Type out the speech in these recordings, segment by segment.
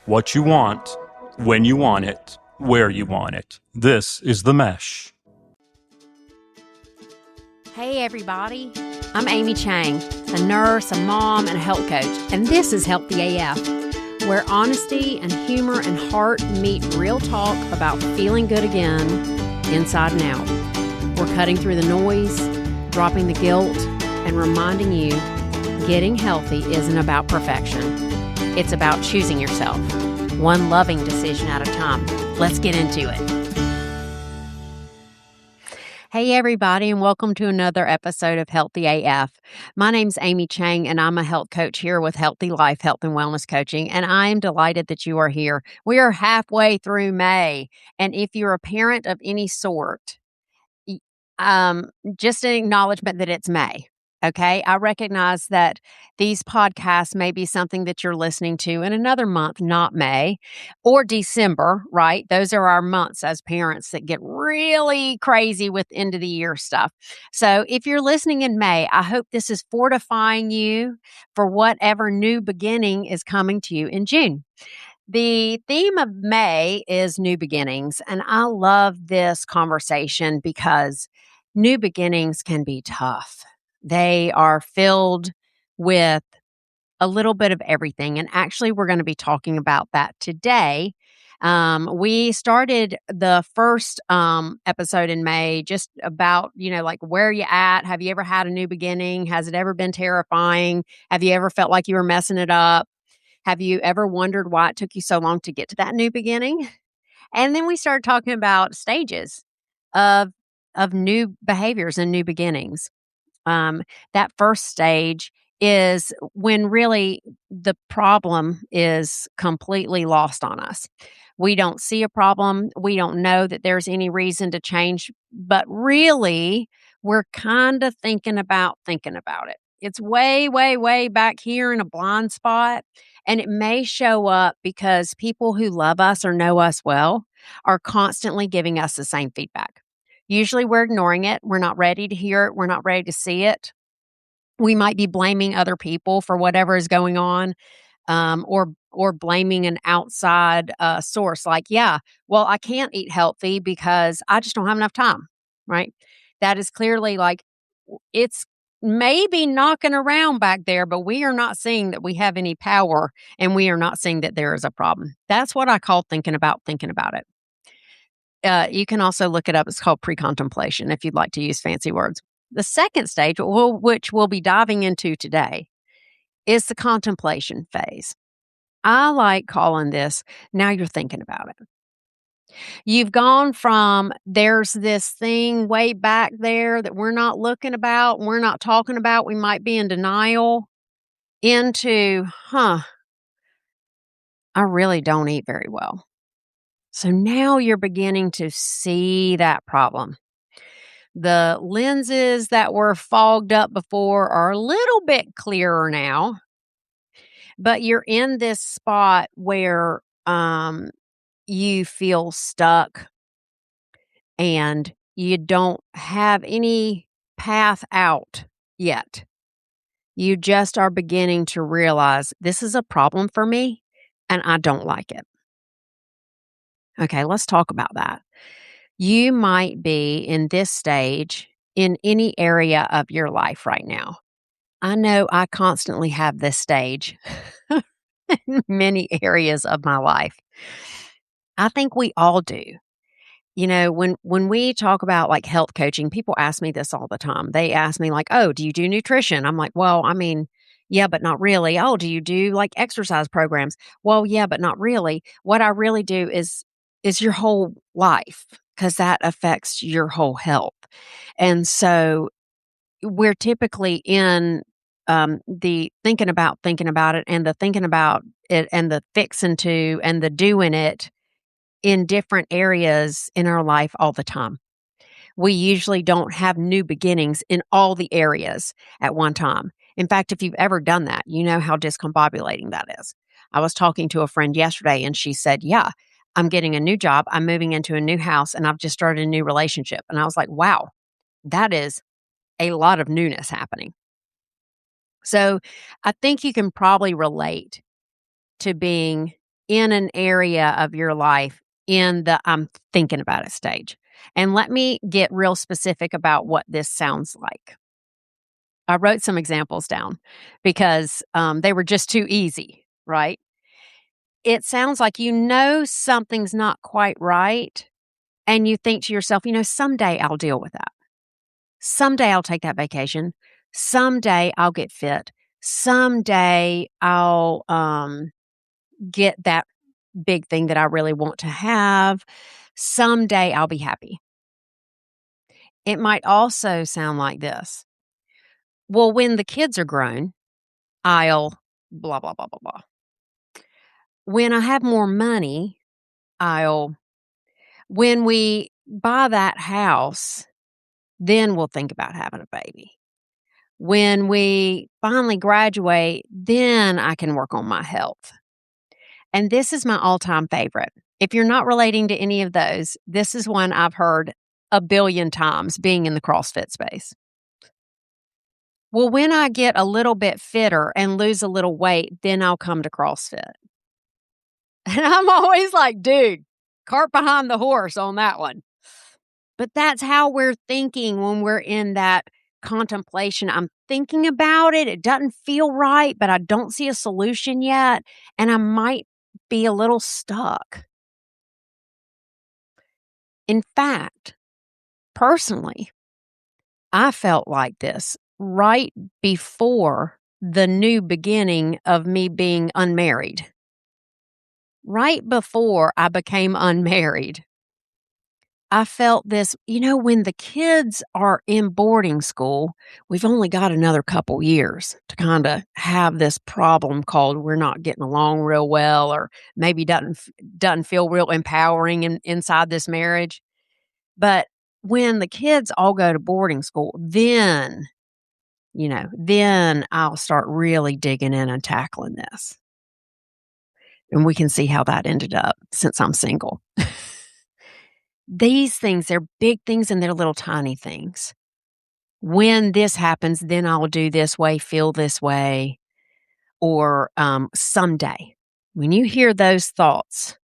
What you want, when you want it, where you want it. This is The Mesh. Hey everybody, I'm Amy Chang, a nurse, a mom, and a health coach, and this is Healthy AF, where honesty and humor and heart meet real talk about feeling good again, inside and out. We're cutting through the noise, dropping the guilt, and reminding you getting healthy isn't about perfection. It's about choosing yourself, one loving decision at a time. Let's get into it. Hey everybody, and welcome to another episode of Healthy AF. My name's Amy Chang, and I'm a health coach here with Healthy Life Health and Wellness Coaching, and I am delighted that you are here. We are halfway through May, and if you're a parent of any sort, just an acknowledgement that it's May. Okay, I recognize that these podcasts may be something that you're listening to in another month, not May or December, right? Those are our months as parents that get really crazy with end of the year stuff. So if you're listening in May, I hope this is fortifying you for whatever new beginning is coming to you in June. The theme of May is new beginnings, and I love this conversation because new beginnings can be tough. They are filled with a little bit of everything, and actually we're going to be talking about that today. We started the first episode in May just about, like where are you at? Have you ever had a new beginning? Has it ever been terrifying? Have you ever felt like you were messing it up? Have you ever wondered why it took you so long to get to that new beginning? And then we started talking about stages of new behaviors and new beginnings. That first stage is when really the problem is completely lost on us. We don't see a problem. We don't know that there's any reason to change, but really we're kind of thinking about it. It's way, way, way back here in a blind spot. And it may show up because people who love us or know us well are constantly giving us the same feedback. Usually we're ignoring it. We're not ready to hear it. We're not ready to see it. We might be blaming other people for whatever is going on, or blaming an outside source. Like, well, I can't eat healthy because I just don't have enough time, right? That is clearly like it's maybe knocking around back there, but we are not seeing that we have any power, and we are not seeing that there is a problem. That's what I call thinking about it. You can also look it up. It's called pre-contemplation if you'd like to use fancy words. The second stage, which we'll be diving into today, is the contemplation phase. I like calling this, now you're thinking about it. You've gone from there's this thing way back there that we're not looking about, we're not talking about, we might be in denial, into, I really don't eat very well. So now you're beginning to see that problem. The lenses that were fogged up before are a little bit clearer now, but you're in this spot where you feel stuck and you don't have any path out yet. You just are beginning to realize this is a problem for me and I don't like it. Okay, let's talk about that. You might be in this stage in any area of your life right now. I know I constantly have this stage in many areas of my life. I think we all do. When we talk about like health coaching, people ask me this all the time. They ask me like, "Oh, do you do nutrition?" I'm like, "Well, I mean, yeah, but not really." "Oh, do you do like exercise programs?" "Well, yeah, but not really." What I really do is your whole life, because that affects your whole health. And so we're typically in the thinking about it, and the thinking about it, and the fixing to, and the doing it in different areas in our life all the time. We usually don't have new beginnings in all the areas at one time. In fact, if you've ever done that, you know how discombobulating that is. I was talking to a friend yesterday and she said, "Yeah, I'm getting a new job. I'm moving into a new house and I've just started a new relationship." And I was like, wow, that is a lot of newness happening. So I think you can probably relate to being in an area of your life in the I'm thinking about it stage. And let me get real specific about what this sounds like. I wrote some examples down because they were just too easy, right? It sounds like you know something's not quite right, and you think to yourself, someday I'll deal with that. Someday I'll take that vacation. Someday I'll get fit. Someday I'll get that big thing that I really want to have. Someday I'll be happy. It might also sound like this. Well, when the kids are grown, I'll blah, blah, blah, blah, blah. When I have more money, when we buy that house, then we'll think about having a baby. When we finally graduate, then I can work on my health. And this is my all-time favorite. If you're not relating to any of those, this is one I've heard a billion times being in the CrossFit space. Well, when I get a little bit fitter and lose a little weight, then I'll come to CrossFit. And I'm always like, dude, cart behind the horse on that one. But that's how we're thinking when we're in that contemplation. I'm thinking about it. It doesn't feel right, but I don't see a solution yet. And I might be a little stuck. In fact, personally, I felt like this right before the new beginning of me being unmarried. Right before I became unmarried, I felt this, when the kids are in boarding school, we've only got another couple years to kind of have this problem called we're not getting along real well, or maybe doesn't feel real empowering inside this marriage. But when the kids all go to boarding school, then I'll start really digging in and tackling this. And we can see how that ended up since I'm single. These things, they're big things and they're little tiny things. When this happens, then I'll do this way, feel this way, or someday. When you hear those thoughts,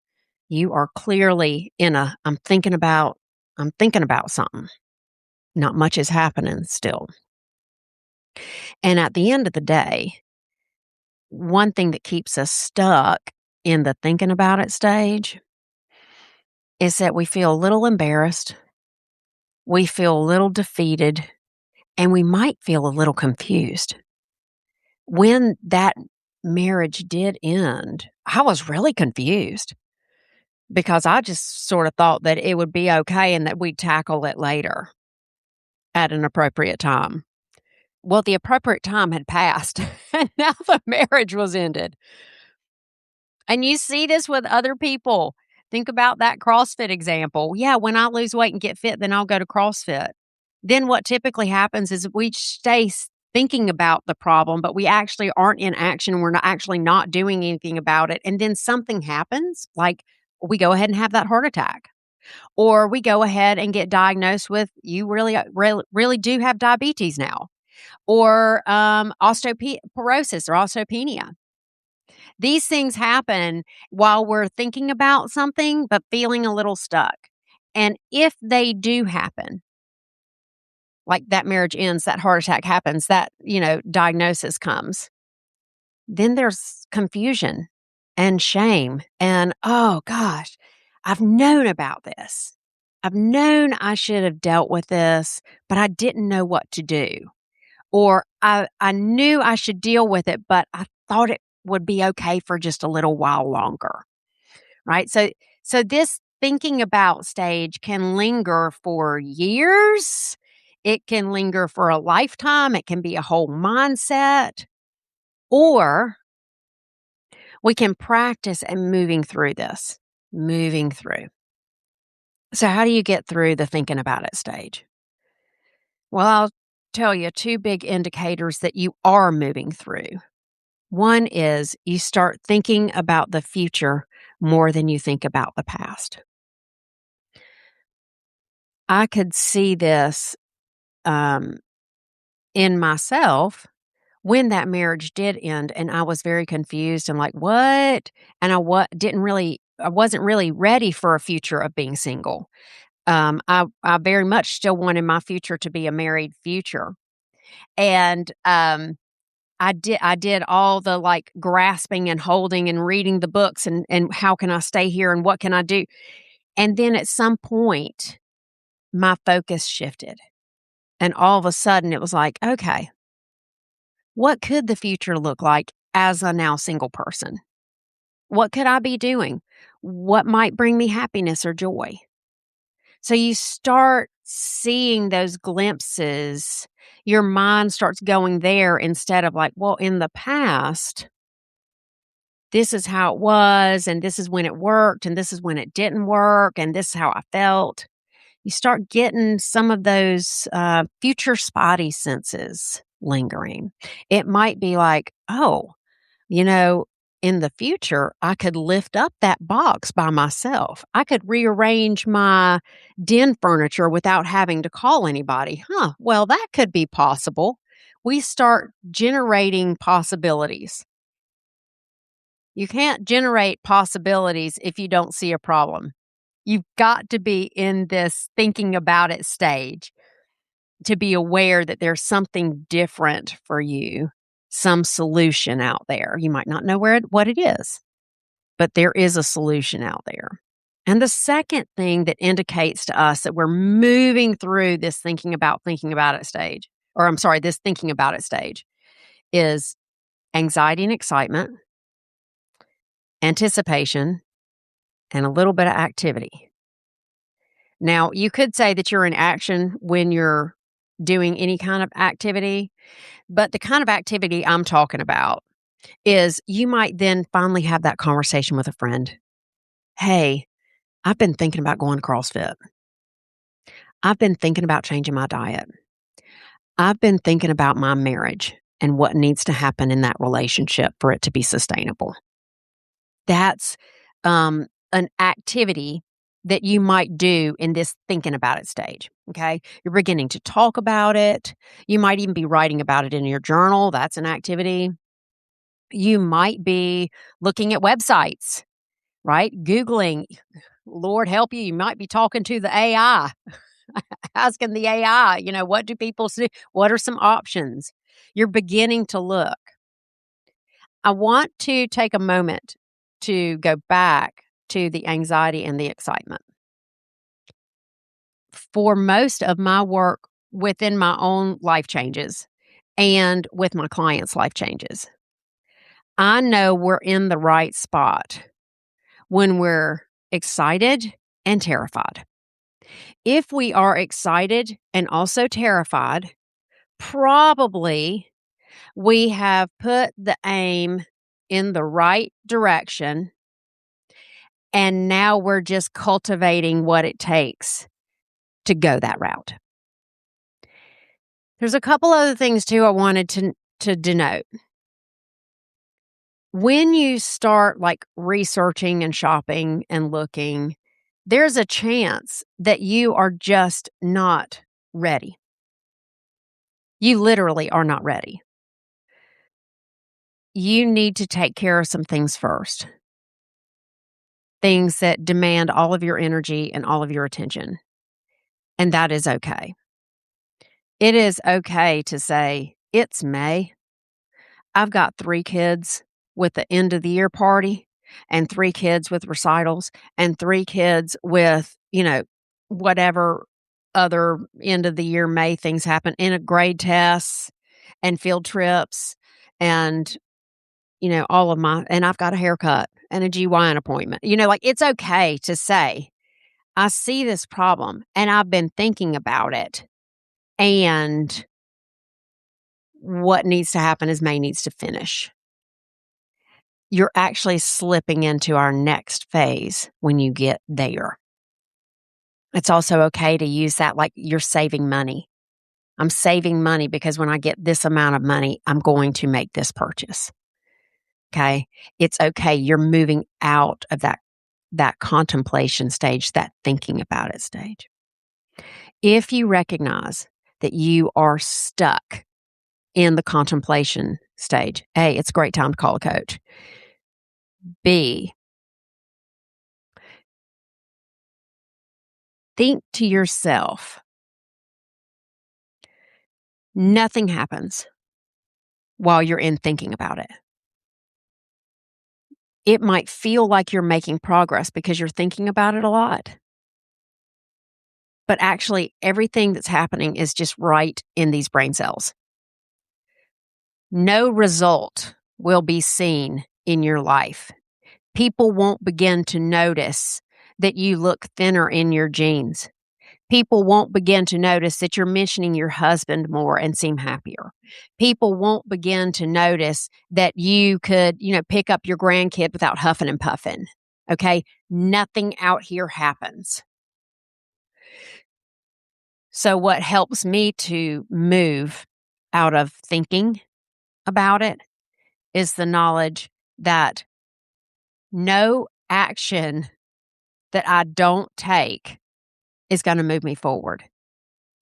you are clearly in I'm thinking about something. Not much is happening still. And at the end of the day, one thing that keeps us stuck in the thinking about it stage is that we feel a little embarrassed, we feel a little defeated, and we might feel a little confused. When that marriage did end, I was really confused because I just sort of thought that it would be okay and that we'd tackle it later at an appropriate time. Well, the appropriate time had passed, and now the marriage was ended. And you see this with other people. Think about that CrossFit example. Yeah, when I lose weight and get fit, then I'll go to CrossFit. Then what typically happens is we stay thinking about the problem, but we actually aren't in action. We're not doing anything about it. And then something happens, like we go ahead and have that heart attack. Or we go ahead and get diagnosed with, you really do have diabetes now. Or osteoporosis or osteopenia. These things happen while we're thinking about something, but feeling a little stuck. And if they do happen, like that marriage ends, that heart attack happens, that, diagnosis comes, then there's confusion and shame. And, oh gosh, I've known about this. I've known I should have dealt with this, but I didn't know what to do. Or I knew I should deal with it, but I thought it would be okay for just a little while longer, right? So this thinking about stage can linger for years. It can linger for a lifetime. It can be a whole mindset. Or we can practice and moving through this, moving through. So how do you get through the thinking about it stage? Well, I'll tell you 2 big indicators that you are moving through. One is you start thinking about the future more than you think about the past. I could see this in myself when that marriage did end and I was very confused and like, "What?" And I wasn't really ready for a future of being single. I very much still wanted my future to be a married future. And, I did all the, like, grasping and holding and reading the books and how can I stay here and what can I do? And then at some point, my focus shifted, and all of a sudden it was like, "Okay, what could the future look like as a now single person? What could I be doing? What might bring me happiness or joy?" So you start seeing those glimpses. Your mind starts going there instead of like, well, in the past, this is how it was, and this is when it worked, and this is when it didn't work, and this is how I felt. You start getting some of those future spotty senses lingering. It might be like, oh, you know, in the future, I could lift up that box by myself. I could rearrange my den furniture without having to call anybody. Huh, well, that could be possible. We start generating possibilities. You can't generate possibilities if you don't see a problem. You've got to be in this thinking about it stage to be aware that there's something different for you, some solution out there. You might not know what it is, but there is a solution out there. And the second thing that indicates to us that we're moving through this thinking about it stage, or I'm sorry, this thinking about it stage, is anxiety and excitement, anticipation, and a little bit of activity. Now, you could say that you're in action when you're doing any kind of activity, but the kind of activity I'm talking about is you might then finally have that conversation with a friend. Hey, I've been thinking about going to CrossFit. I've been thinking about changing my diet. I've been thinking about my marriage and what needs to happen in that relationship for it to be sustainable. That's an activity that you might do in this thinking about it stage. Okay. You're beginning to talk about it. You might even be writing about it in your journal. That's an activity. You might be looking at websites, right? Googling, Lord help you, you might be talking to the AI, asking the AI, what do people see? What are some options? You're beginning to look. I want to take a moment to go back to the anxiety and the excitement. For most of my work within my own life changes and with my clients' life changes, I know we're in the right spot when we're excited and terrified. If we are excited and also terrified, probably we have put the aim in the right direction, and now we're just cultivating what it takes to go that route. There's a couple other things too I wanted to denote. When you start like researching and shopping and looking, there's a chance that you are just not ready. You literally are not ready. You need to take care of some things first. Things that demand all of your energy and all of your attention. And that is okay. It is okay to say, it's May. I've got 3 kids with the end of the year party and 3 kids with recitals and 3 kids with, whatever other end of the year May things happen in a grade tests and field trips and, and I've got a haircut and a GYN appointment. Like it's okay to say, I see this problem and I've been thinking about it. And what needs to happen is May needs to finish. You're actually slipping into our next phase when you get there. It's also okay to use that like you're saving money. I'm saving money because when I get this amount of money, I'm going to make this purchase. Okay. It's okay. You're moving out of that contemplation stage, that thinking about it stage. If you recognize that you are stuck in the contemplation stage. A, it's a great time to call a coach. B, think to yourself, nothing happens while you're in thinking about it. It might feel like you're making progress because you're thinking about it a lot. But actually, everything that's happening is just right in these brain cells. No result will be seen in your life. People won't begin to notice that you look thinner in your jeans. People won't begin to notice that you're mentioning your husband more and seem happier. People won't begin to notice that you could, pick up your grandkid without huffing and puffing. Okay? Nothing out here happens. So what helps me to move out of thinking about it is the knowledge that no action that I don't take is going to move me forward.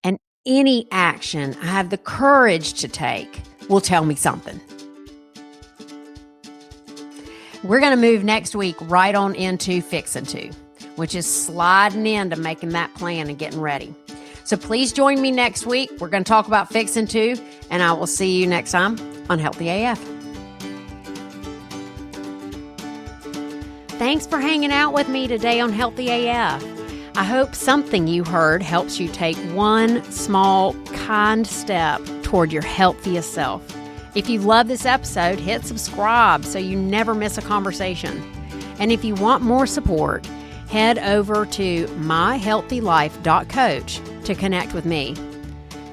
And any action I have the courage to take will tell me something. We're going to move next week right on into Fixin' To, which is sliding into making that plan and getting ready. So please join me next week. We're going to talk about Fixin' To, and I will see you next time on Healthy AF. Thanks for hanging out with me today on Healthy AF. I hope something you heard helps you take one small, kind step toward your healthiest self. If you love this episode, hit subscribe so you never miss a conversation. And if you want more support, head over to myhealthylife.coach to connect with me.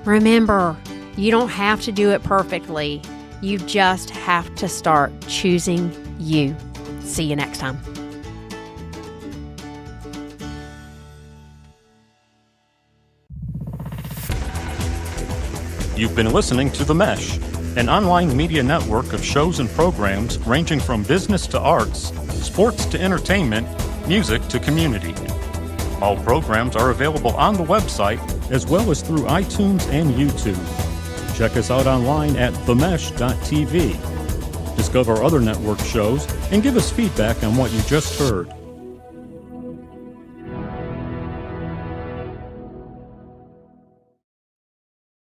Remember, you don't have to do it perfectly. You just have to start choosing you. See you next time. You've been listening to The Mesh, an online media network of shows and programs ranging from business to arts, sports to entertainment, music to community. All programs are available on the website as well as through iTunes and YouTube. Check us out online at themesh.tv. Discover other network shows and give us feedback on what you just heard.